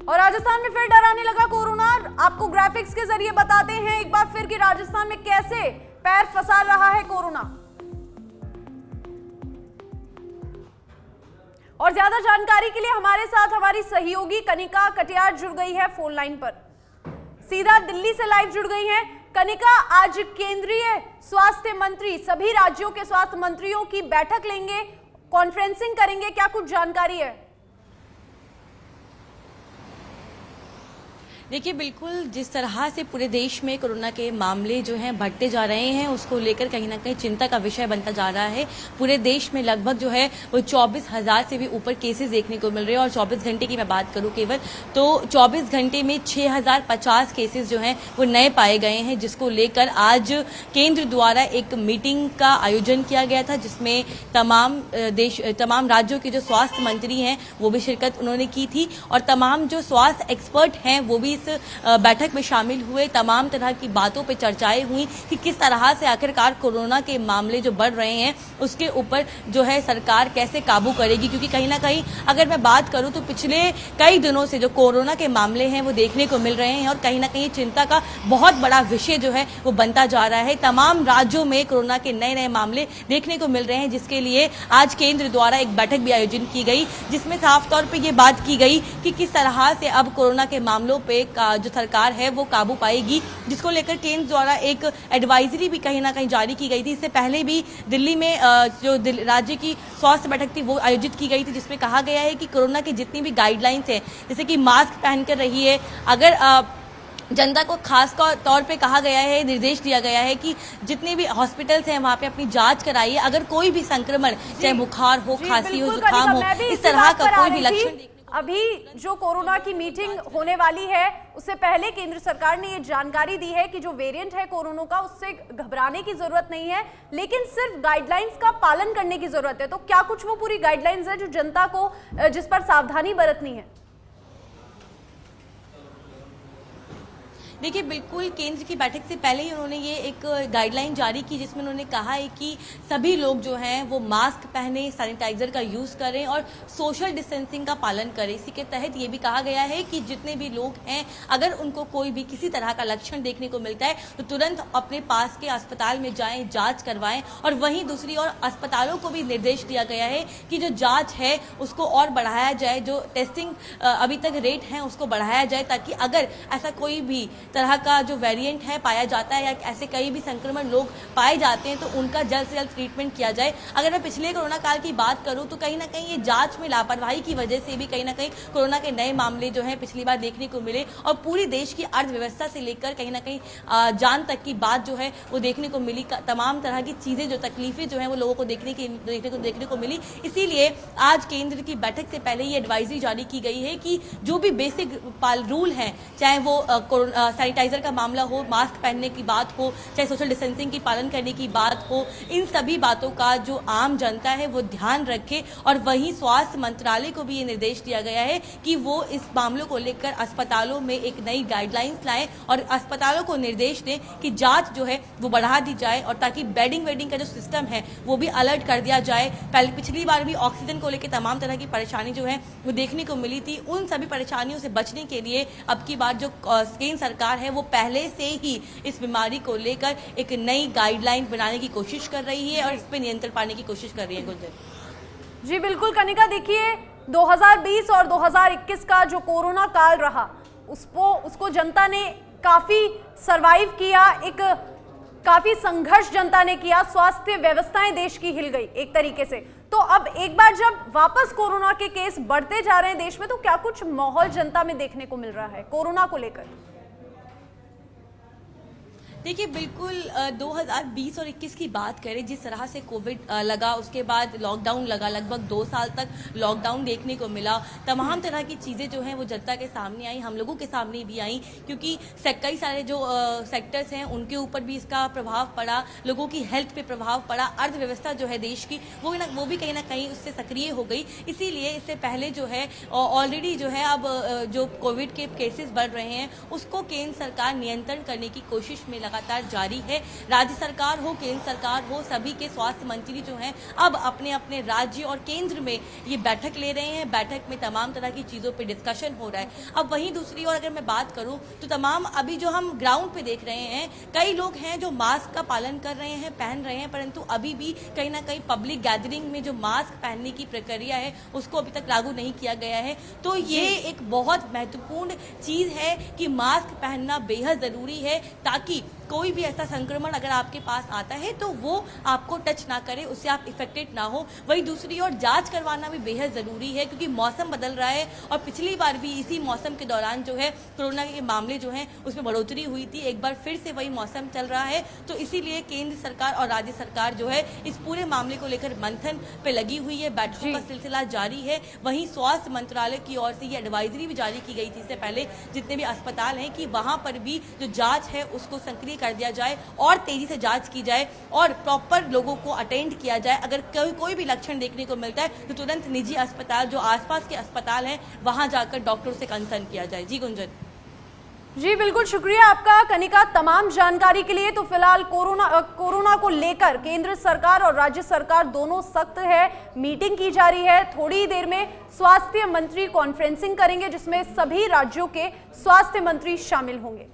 और राजस्थान में फिर डराने लगा कोरोना। आपको ग्राफिक्स के जरिए बताते हैं एक बार फिर कि राजस्थान में कैसे पैर फंसा रहा है कोरोना। और ज्यादा जानकारी के लिए हमारे साथ हमारी सहयोगी कनिका कटियार जुड़ गई है फोन लाइन पर, सीधा दिल्ली से लाइव जुड़ गई हैं। कनिका, आज केंद्रीय स्वास्थ्य मंत्री सभी राज्यों के स्वास्थ्य मंत्रियों की बैठक लेंगे, कॉन्फ्रेंसिंग करेंगे, क्या कुछ जानकारी है? देखिए, बिल्कुल जिस तरह से पूरे देश में कोरोना के मामले जो हैं बढ़ते जा रहे हैं, उसको लेकर कहीं ना कहीं चिंता का विषय बनता जा रहा है। पूरे देश में लगभग जो है वो 24,000 से भी ऊपर केसेस देखने को मिल रहे हैं। और 24 घंटे की मैं बात करूं केवल, तो 24 घंटे में 6,050 केसेस जो हैं वो नए पाए गए हैं, जिसको लेकर आज केंद्र द्वारा एक मीटिंग का आयोजन किया गया था, जिसमें तमाम राज्यों के जो स्वास्थ्य मंत्री हैं वो भी शिरकत उन्होंने की थी। और तमाम जो स्वास्थ्य एक्सपर्ट हैं वो भी इस बैठक में शामिल हुए। तमाम तरह की बातों पे चर्चाएं हुई कि किस तरह से आखिरकार कोरोना के मामले जो बढ़ रहे हैं उसके ऊपर जो है सरकार कैसे काबू करेगी, क्योंकि कहीं ना कहीं अगर मैं बात करूं तो पिछले कई दिनों से जो कोरोना के मामले हैं वो देखने को मिल रहे हैं और कहीं ना कहीं चिंता का बहुत बड़ा विषय जो है वो बनता जा रहा है। तमाम राज्यों में कोरोना के नए नए मामले देखने को मिल रहे हैं, जिसके लिए आज केंद्र द्वारा एक बैठक भी आयोजित की गई, जिसमें साफ तौर पर यह बात की गई कि किस तरह से अब कोरोना के मामलों पे जो सरकार है वो काबू पाएगी, जिसको लेकर केंद्र द्वारा एक एडवाइजरी भी कहीं ना कहीं जारी की गई थी। इससे पहले भी दिल्ली में जो राज्य की स्वास्थ्य बैठक थी वो आयोजित की गई थी, जिसमें कहा गया है कि कोरोना की जितनी भी गाइडलाइंस है, जैसे कि मास्क पहनकर रहिए, अगर जनता को खास तौर पे कहा गया है, निर्देश दिया गया है कि जितने भी हॉस्पिटल्स हैं वहां पे अपनी जांच कराइए। अगर कोई भी संक्रमण, चाहे बुखार हो, खांसी हो, जुकाम हो, इस तरह का कोई भी लक्षण अभी जो कोरोना की मीटिंग होने वाली है उससे पहले केंद्र सरकार ने ये जानकारी दी है कि जो वेरिएंट है कोरोना का उससे घबराने की जरूरत नहीं है, लेकिन सिर्फ गाइडलाइंस का पालन करने की जरूरत है। तो क्या कुछ वो पूरी गाइडलाइंस है जो जनता को जिस पर सावधानी बरतनी है? देखिए, बिल्कुल केंद्र की बैठक से पहले ही उन्होंने ये एक गाइडलाइन जारी की, जिसमें उन्होंने कहा है कि सभी लोग जो हैं वो मास्क पहने, सैनिटाइजर का यूज करें और सोशल डिस्टेंसिंग का पालन करें। इसी के तहत ये भी कहा गया है कि जितने भी लोग हैं, अगर उनको कोई भी किसी तरह का लक्षण देखने को मिलता है तो तुरंत अपने पास के अस्पताल में जाएं, जांच करवाएं। और वहीं दूसरी ओर अस्पतालों को भी निर्देश दिया गया है कि जो जांच है उसको और बढ़ाया जाए, जो टेस्टिंग अभी तक रेट है उसको बढ़ाया जाए, ताकि अगर ऐसा कोई भी तरह का जो वेरिएंट है पाया जाता है या ऐसे कई भी संक्रमण लोग पाए जाते हैं तो उनका जल्द से जल्द ट्रीटमेंट किया जाए। अगर मैं पिछले कोरोना काल की बात करूं तो कहीं ना कहीं ये जांच में लापरवाही की वजह से भी कहीं ना कहीं कोरोना के नए मामले जो हैं पिछली बार देखने को मिले और पूरी देश की अर्थव्यवस्था से लेकर कहीं ना कहीं जान तक की बात जो है वो देखने को मिली। तमाम तरह की चीजें, जो तकलीफें जो है वो लोगों को देखने को मिली। इसीलिए आज केंद्र की बैठक से पहले ही एडवाइजरी जारी की गई है कि जो भी बेसिक रूल हैं, चाहे वो सैनिटाइजर का मामला हो, मास्क पहनने की बात हो, चाहे सोशल डिस्टेंसिंग की पालन करने की बात हो, इन सभी बातों का जो आम जनता है वो ध्यान रखे। और वहीं स्वास्थ्य मंत्रालय को भी ये निर्देश दिया गया है कि वो इस मामलों को लेकर अस्पतालों में एक नई गाइडलाइंस लाएं और अस्पतालों को निर्देश दें कि जांच जो है वो बढ़ा दी जाए, और ताकि बेडिंग का जो सिस्टम है वो भी अलर्ट कर दिया जाए। पिछली बार भी ऑक्सीजन को लेकर तमाम तरह की परेशानी जो है वो देखने को मिली थी। उन सभी परेशानियों से बचने के लिए अब की बार जो केंद्र सरकार है वो पहले से ही इस बीमारी को लेकर एक नई गाइडलाइन बनाने की कोशिश कर रही है और इस पे नियंत्रण पाने की कोशिश कर रही है। गुंजन जी बिल्कुल कनिका, देखिए 2020 और 2021 का जो कोरोना काल रहा उसको जनता ने काफी सरवाइव किया, एक काफी संघर्ष जनता ने किया, स्वास्थ्य व्यवस्थाएं देश की हिल गई एक तरीके से। तो अब एक बार जब वापस कोरोना के केस बढ़ते जा रहे हैं देश में, तो क्या कुछ माहौल जनता में देखने को मिल रहा है कोरोना को लेकर? देखिए, बिल्कुल 2020 और 21 की बात करें, जिस तरह से कोविड लगा, उसके बाद लॉकडाउन लगा, लगभग 2 साल तक लॉकडाउन देखने को मिला। तमाम तरह की चीज़ें जो हैं वो जनता के सामने आई, हम लोगों के सामने भी आई, क्योंकि कई सारे जो सेक्टर्स हैं उनके ऊपर भी इसका प्रभाव पड़ा, लोगों की हेल्थ पे प्रभाव पड़ा, अर्थव्यवस्था जो है देश की वो भी कहीं ना कहीं उससे सक्रिय हो गई। इसीलिए इससे पहले जो है ऑलरेडी जो है अब जो कोविड के केसेस बढ़ रहे हैं उसको केंद्र सरकार नियंत्रण करने की कोशिश में लगा लगातार जारी है। राज्य सरकार हो, केंद्र सरकार हो, सभी के स्वास्थ्य मंत्री जो हैं अब अपने अपने राज्य और केंद्र में ये बैठक ले रहे हैं। बैठक में तमाम तरह की चीज़ों पे डिस्कशन हो रहा है। अब वहीं दूसरी ओर अगर मैं बात करूं तो तमाम अभी जो हम ग्राउंड पे देख रहे हैं, कई लोग हैं जो मास्क का पालन कर रहे हैं, पहन रहे हैं, परंतु अभी भी कहीं ना कहीं पब्लिक गैदरिंग में जो मास्क पहनने की प्रक्रिया है उसको अभी तक लागू नहीं किया गया है। तो ये एक बहुत महत्वपूर्ण चीज है कि मास्क पहनना बेहद जरूरी है, ताकि कोई भी ऐसा संक्रमण अगर आपके पास आता है तो वो आपको टच ना करे, उससे आप इफेक्टेड ना हो। वहीं दूसरी ओर जांच करवाना भी बेहद जरूरी है, क्योंकि मौसम बदल रहा है और पिछली बार भी इसी मौसम के दौरान जो है कोरोना के मामले जो हैं उसमें बढ़ोतरी हुई थी। एक बार फिर से वही मौसम चल रहा है, तो इसीलिए केंद्र सरकार और राज्य सरकार जो है इस पूरे मामले को लेकर मंथन पे लगी हुई है। बैठकों का सिलसिला जारी है। वहीं स्वास्थ्य मंत्रालय की ओर से ये एडवाइजरी भी जारी की गई थी इससे पहले, जितने भी अस्पताल हैं, कि वहां पर भी जो जांच है उसको सक्रिय कर दिया जाए और तेजी से जांच की जाए और प्रॉपर लोगों को अटेंड किया जाए। अगर कोई भी लक्षण देखने को मिलता है तो तुरंत निजी अस्पताल, जो आसपास के अस्पताल हैं, वहां जाकर डॉक्टर से कंसर्न किया जाए। जी गुंजन। जी बिल्कुल, शुक्रिया आपका कनिका तमाम जानकारी के लिए। तो फिलहाल कोरोना को लेकर केंद्र सरकार और राज्य सरकार दोनों सख्त है, मीटिंग की जा रही है। थोड़ी देर में स्वास्थ्य मंत्री कॉन्फ्रेंसिंग करेंगे जिसमें सभी राज्यों के स्वास्थ्य मंत्री शामिल होंगे।